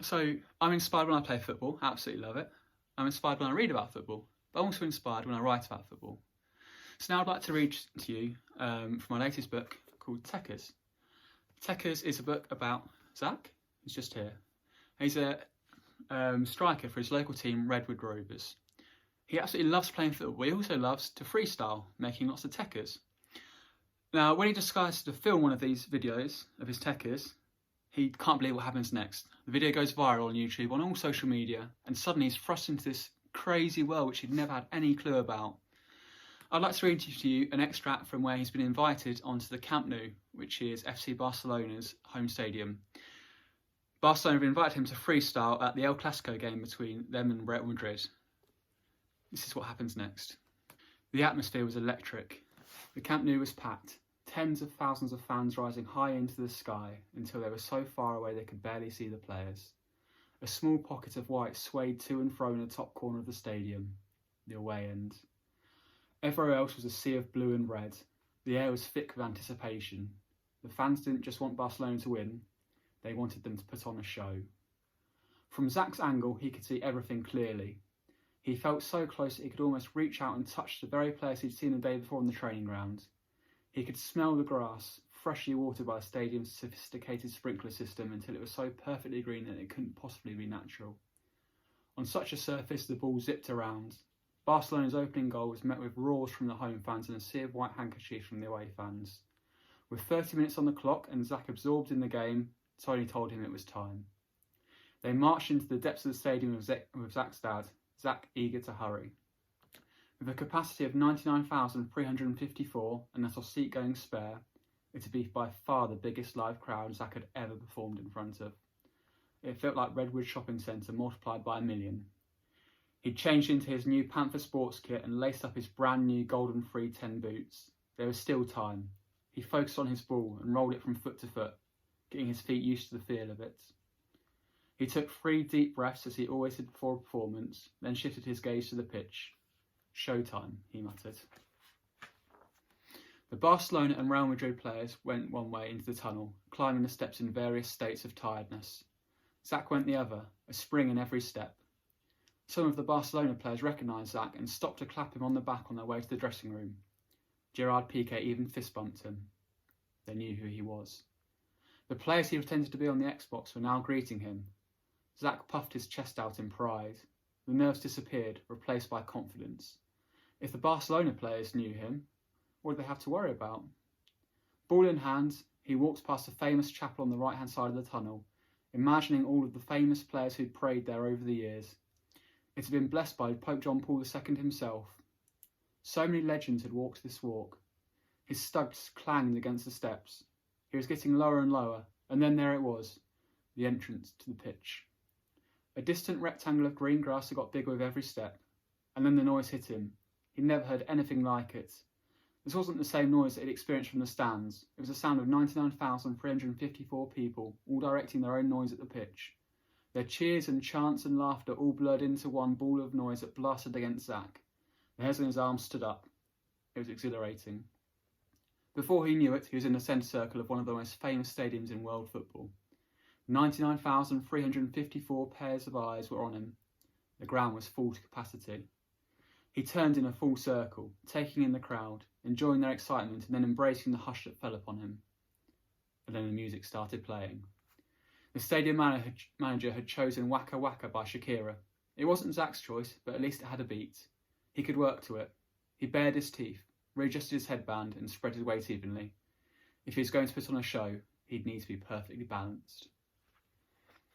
So I'm inspired when I play football, absolutely love it. I'm inspired when I read about football, but I'm also inspired when I write about football. So now I'd like to read to you from my latest book called Tekkers. Tekkers is a book about Zach, who's just here. He's a striker for his local team, Redwood Rangers. He absolutely loves playing football, but he also loves to freestyle, making lots of Tekkers. Now, when he decides to film one of these videos of his Tekkers, he can't believe what happens next. The video goes viral on YouTube, on all social media, and suddenly he's thrust into this crazy world which he'd never had any clue about. I'd like to read to you an extract from where he's been invited onto the Camp Nou, which is FC Barcelona's home stadium. Barcelona have invited him to freestyle at the El Clasico game between them and Real Madrid. This is what happens next. The atmosphere was electric. The Camp Nou was packed. Tens of thousands of fans rising high into the sky until they were so far away they could barely see the players. A small pocket of white swayed to and fro in the top corner of the stadium, the away end. Everywhere else was a sea of blue and red. The air was thick with anticipation. The fans didn't just want Barcelona to win, they wanted them to put on a show. From Zach's angle, he could see everything clearly. He felt so close that he could almost reach out and touch the very players he'd seen the day before on the training ground. He could smell the grass, freshly watered by the stadium's sophisticated sprinkler system until it was so perfectly green that it couldn't possibly be natural. On such a surface, the ball zipped around. Barcelona's opening goal was met with roars from the home fans and a sea of white handkerchiefs from the away fans. With 30 minutes on the clock and Zach absorbed in the game, Tony told him it was time. They marched into the depths of the stadium with Zach's dad, Zach eager to hurry. With a capacity of 99,354 and not a seat going spare, it would be by far the biggest live crowd Zach had ever performed in front of. It felt like Redwood Shopping Centre multiplied by 1,000,000. He'd changed into his new Panther sports kit and laced up his brand new golden 310 boots. There was still time. He focused on his ball and rolled it from foot to foot, getting his feet used to the feel of it. He took 3 deep breaths as he always did before a performance, then shifted his gaze to the pitch. Showtime, he muttered. The Barcelona and Real Madrid players went one way into the tunnel, climbing the steps in various states of tiredness. Zach went the other, a spring in every step. Some of the Barcelona players recognised Zach and stopped to clap him on the back on their way to the dressing room. Gerard Piqué even fist-bumped him. They knew who he was. The players he pretended to be on the Xbox were now greeting him. Zach puffed his chest out in pride. The nerves disappeared, replaced by confidence. If the Barcelona players knew him, what did they have to worry about? Ball in hand, he walked past a famous chapel on the right-hand side of the tunnel, imagining all of the famous players who'd prayed there over the years. It had been blessed by Pope John Paul II himself. So many legends had walked this walk. His studs clanged against the steps. He was getting lower and lower, and then there it was, the entrance to the pitch. A distant rectangle of green grass had got bigger with every step, and then the noise hit him. He'd never heard anything like it. This wasn't the same noise that he'd experienced from the stands. It was the sound of 99,354 people, all directing their own noise at the pitch. Their cheers and chants and laughter all blurred into one ball of noise that blasted against Zach. The hairs on his arms stood up. It was exhilarating. Before he knew it, he was in the centre circle of one of the most famous stadiums in world football. 99,354 pairs of eyes were on him. The ground was full to capacity. He turned in a full circle, taking in the crowd, enjoying their excitement and then embracing the hush that fell upon him. And then the music started playing. The stadium manager had chosen Waka Waka by Shakira. It wasn't Zach's choice, but at least it had a beat. He could work to it. He bared his teeth, readjusted his headband and spread his weight evenly. If he was going to put on a show, he'd need to be perfectly balanced.